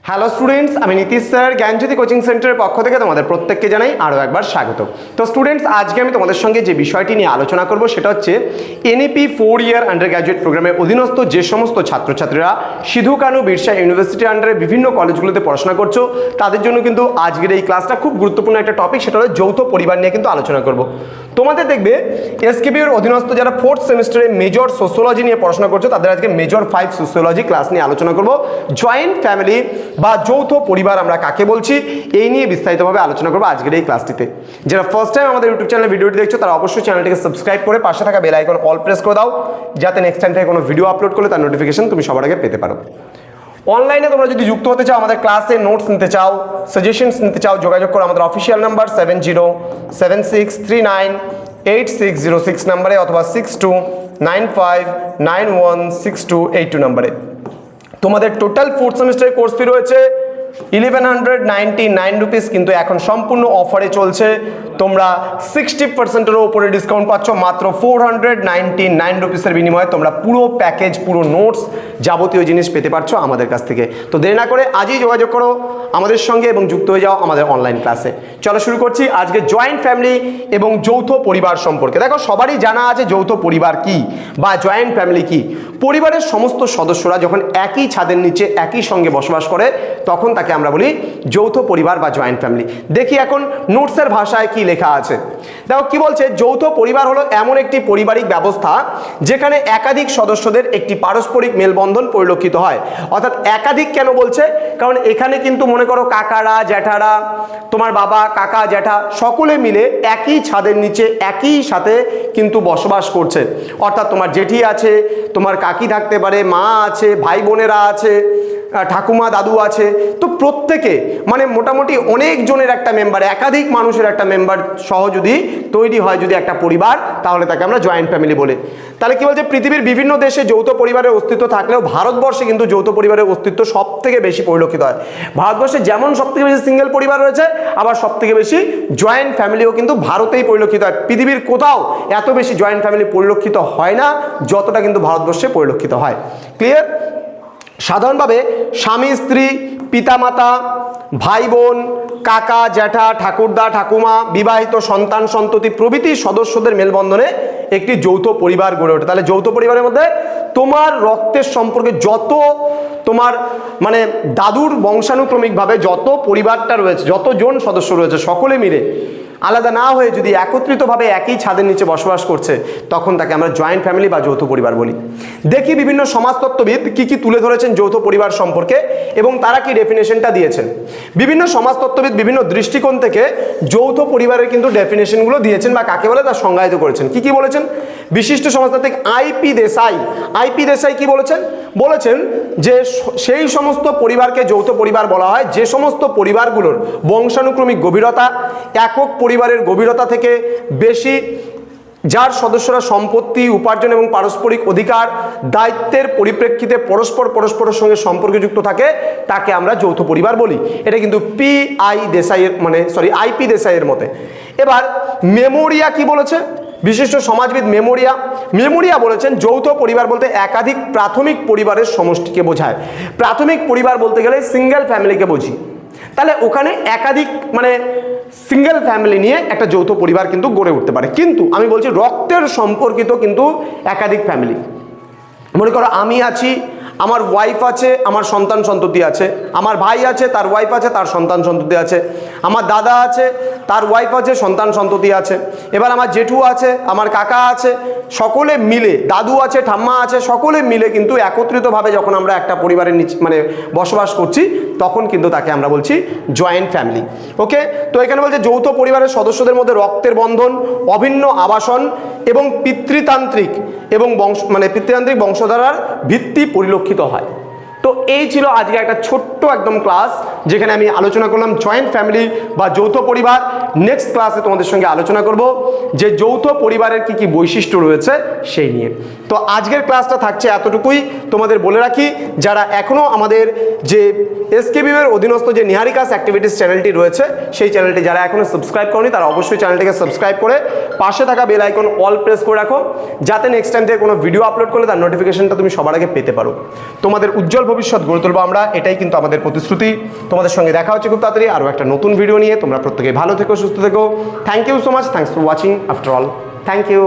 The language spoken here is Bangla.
হ্যালো স্টুডেন্টস, আমি নীতিশ স্যার জ্ঞানজ্যোতি কোচিং সেন্টারের পক্ষ থেকে তোমাদের প্রত্যেককে জানাই আরও একবার স্বাগত। তো স্টুডেন্টস, আজকে আমি তোমাদের সঙ্গে যে বিষয়টি নিয়ে আলোচনা করব সেটা হচ্ছে এনইপি 4 ইয়ার আন্ডার গ্র্যাজুয়েট প্রোগ্রামের অধীনস্থ যে সমস্ত ছাত্রছাত্রীরা সিধু কানু বিরসা ইউনিভার্সিটির আন্ডারে বিভিন্ন কলেজগুলোতে পড়াশোনা করছো তাদের জন্য কিন্তু আজকের এই ক্লাসটা খুব গুরুত্বপূর্ণ একটা টপিক, সেটা হলো যৌথ পরিবার নিয়ে কিন্তু আলোচনা করব। তোমাদের দেখবে এসকেবির অধীনস্থ যারা 4th সেমিস্টারে মেজর সোশিওলজি নিয়ে পড়াশোনা করছো তাদের আজকে মেজর 5 সোশিওলজি ক্লাস নিয়ে আলোচনা করব। জয়েন্ট ফ্যামিলি বা যৌথ পরিবার আমরা কাকে বলছি এই নিয়ে বিস্তারিতভাবে আলোচনা করবো আজকের এই ক্লাসটিতে। যারা ফার্স্ট টাইম আমাদের ইউটিউব চ্যানেলে ভিডিওটি দেখছো তারা অবশ্যই চ্যানেলটিকে সাবস্ক্রাইব করে পাশে থাকা বেল আইকন অল প্রেস করে দাও, যাতে নেক্সট টাইম থেকে কোনো ভিডিও আপলোড করলে তার নোটিফিকেশন তুমি সবার আগে পেতে পারো। অনলাইনে তোমরা যদি যুক্ত হতে চাও, আমাদের ক্লাসে নোটস নিতে চাও, সাজেশনস নিতে চাও, যোগাযোগ করো আমাদের অফিসিয়াল নাম্বার 7076398606 নাম্বারে অথবা 6295916282 নাম্বারে। তোমাদের টোটাল 4th সেমিস্টারের কোর্স ফি রয়েছে 1199 রুপিস, কিন্তু এখন সম্পূর্ণ অফারে চলছে। তোমরা 60%-এরও উপরে ডিসকাউন্ট পাচ্ছ মাত্র 499 রুপিসের বিনিময়ে। তোমরা পুরো প্যাকেজ, পুরো নোটস, যাবতীয় জিনিস পেতে পারছো আমাদের কাছ থেকে। তো দেরি না করে আজই যোগাযোগ করো আমাদের সঙ্গে এবং যুক্ত হয়ে যাও আমাদের অনলাইন ক্লাসে। চলো শুরু করছি আজকে জয়েন্ট ফ্যামিলি এবং যৌথ পরিবার সম্পর্কে। দেখো, সবারই জানা আছে যৌথ পরিবার কি বা জয়েন্ট ফ্যামিলি কি। পরিবারের সমস্ত সদস্যরা যখন একই ছাদের নিচে একই সঙ্গে বসবাস করে তখন তাকে আমরা বলি যৌথ পরিবার বা জয়েন্ট ফ্যামিলি। দেখি এখন নোটসের ভাষায় কি লেখা আছে। দেখো কি বলছে, যৌথ পরিবার হলো এমন একটি পারিবারিক ব্যবস্থা যেখানে একাধিক সদস্যদের একটি পারস্পরিক মেলবন্ধন পরিলক্ষিত হয়। অর্থাৎ একাধিক কেন বলছে, কারণ এখানে কিন্তু মনে করো কাকারা জ্যাঠারা, তোমার বাবা কাকা জ্যাঠা সকলে মিলে একই ছাদের নিচে একই সাথে কিন্তু বসবাস করছে। অর্থাৎ তোমার জেঠি আছে, তোমার কাকি থাকতে পারে, মা আছে, ভাই বোনেরা আছে, ঠাকুমা দাদু আছে। তো প্রত্যেকে মানে মোটামুটি অনেক জনের একটা মেম্বার, একাধিক মানুষের একটা মেম্বার সহ যদি তৈরি হয় যদি একটা পরিবার, তাহলে তাকে আমরা জয়েন্ট ফ্যামিলি বলি। তাহলে কি বলছে, পৃথিবীর বিভিন্ন দেশে যৌথ পরিবারের অস্তিত্ব থাকলেও ভারতবর্ষে কিন্তু যৌথ পরিবারের অস্তিত্ব সব থেকে বেশি পরিলক্ষিত হয়। ভারতবর্ষে যেমন সব থেকে বেশি সিঙ্গেল পরিবার রয়েছে, আবার সব থেকে বেশি জয়েন্ট ফ্যামিলিও কিন্তু ভারতেই পরিলক্ষিত হয়। পৃথিবীর কোথাও এত বেশি জয়েন্ট ফ্যামিলি পরিলক্ষিত হয় না যতটা কিন্তু ভারতবর্ষে পরিলক্ষিত হয়। ক্লিয়ার? সাধারণভাবে স্বামী স্ত্রী, পিতামাতা, ভাই বোন, কাকা জ্যাঠা, ঠাকুরদা ঠাকুমা, বিবাহিত সন্তান সন্ততি প্রভৃতি সদস্যদের মেলবন্ধনে একটি যৌথ পরিবার গড়ে ওঠে। তাহলে যৌথ পরিবারের মধ্যে তোমার রক্তের সম্পর্কে যত তোমার মানে দাদুর বংশানুক্রমিকভাবে যত পরিবারটা রয়েছে, যতজন সদস্য রয়েছে সকলে মিলে আলাদা না হয়ে যদি একত্রিতভাবে একই ছাদের নিচে বসবাস করছে তখন তাকে আমরা জয়েন্ট ফ্যামিলি বা যৌথ পরিবার বলি। দেখি বিভিন্ন সমাজতত্ত্ববিদ কি কি তুলে ধরেছেন যৌথ পরিবার সম্পর্কে এবং তারা কি ডেফিনেশনটা দিয়েছেন। বিভিন্ন সমাজতত্ত্ববিদ বিভিন্ন দৃষ্টিকোণ থেকে যৌথ পরিবারের কিন্তু ডেফিনেশনগুলো দিয়েছেন বা কাকে বলে তা সংজ্ঞায়িত করেছেন। কি কি বলেছেন? বিশিষ্ট সমাজতাত্ত্বিক আইপি দেশাই কি বলেছেন? বলেছেন যে সেই সমস্ত পরিবারকে যৌথ পরিবার বলা হয় যে সমস্ত পরিবারগুলোর বংশানুক্রমিক গভীরতা একক পরিবারের গভীরতা থেকে বেশি, যার সদস্যরা সম্পত্তি, উপার্জন এবং পারস্পরিক অধিকার দায়িত্বের পরিপ্রেক্ষিতে পরস্পরের সঙ্গে সম্পর্কযুক্ত থাকে, তাকে আমরা যৌথ পরিবার বলি। এটা কিন্তু আইপি দেশাইয়ের মতে। এবার মেমোরিয়া কি বলেছে? বিশিষ্ট সমাজবিদ মেমোরিয়া বলেছেন যৌথ পরিবার বলতে একাধিক প্রাথমিক পরিবারের সমষ্টিকে বোঝায়। প্রাথমিক পরিবার বলতে গেলে সিঙ্গেল ফ্যামিলিকে বুঝি। তাহলে ওখানে একাধিক মানে সিঙ্গেল ফ্যামিলি নিয়ে একটা যৌথ পরিবার কিন্তু গড়ে উঠতে পারে। কিন্তু আমি বলছি রক্তের সম্পর্কিত কিন্তু একাধিক ফ্যামিলি। মনে করো আমি আছি, আমার ওয়াইফ আছে, আমার সন্তান সন্ততি আছে, আমার ভাই আছে, তার ওয়াইফ আছে, তার সন্তান সন্ততি আছে, আমার দাদা আছে, তার ওয়াইফ আছে, সন্তান সন্ততি আছে, এবার আমার জেঠু আছে, আমার কাকা আছে, সকলে মিলে, দাদু আছে, ঠাম্মা আছে, সকলে মিলে কিন্তু একত্রিতভাবে যখন আমরা একটা পরিবারের নিচে মানে বসবাস করছি তখন কিন্তু তাকে আমরা বলছি জয়েন্ট ফ্যামিলি। ওকে, তো এখানে বলছে যৌথ পরিবারের সদস্যদের মধ্যে রক্তের বন্ধন, অভিন্ন আবাসন এবং পিতৃতান্ত্রিক বংশধারার ভিত্তি পরিলক্ষিত হয়। তো এই ছিল আজকে একটা ছোট্ট একদম ক্লাস যেখানে আমি আলোচনা করলাম জয়েন্ট ফ্যামিলি বা যৌথ পরিবার। নেক্সট ক্লাসে তোমাদের সঙ্গে আলোচনা করব যে যৌথ পরিবারের কি কি বৈশিষ্ট্য রয়েছে সেই নিয়ে। তো আজকের ক্লাসটা থাকছে এতটুকুই। তোমাদের বলে রাখি, যারা এখনও আমাদের যে এসকেবির অধীনস্থ যে নিহারিকাস অ্যাক্টিভিটিস চ্যানেলটি রয়েছে সেই চ্যানেলটি যারা এখনও সাবস্ক্রাইব করনি তারা অবশ্যই চ্যানেলটিকে সাবস্ক্রাইব করে পাশে থাকা বেল আইকন অল প্রেস করে রাখো, যাতে নেক্সট টাইম থেকে কোনো ভিডিও আপলোড করলে তার নোটিফিকেশনটা তুমি সবার আগে পেতে পারো। তোমাদের উজ্জ্বল ভবিষ্যৎ গড়ে তুলবো আমরা, এটাই কিন্তু আমাদের প্রতিশ্রুতি। তোমাদের সঙ্গে দেখা হচ্ছে খুব তাড়াতাড়ি আরও একটা নতুন ভিডিও নিয়ে। তোমরা প্রত্যেকে ভালো থেকো, সুস্থ থেকো। Thank you so much, thanks for watching after all, thank you.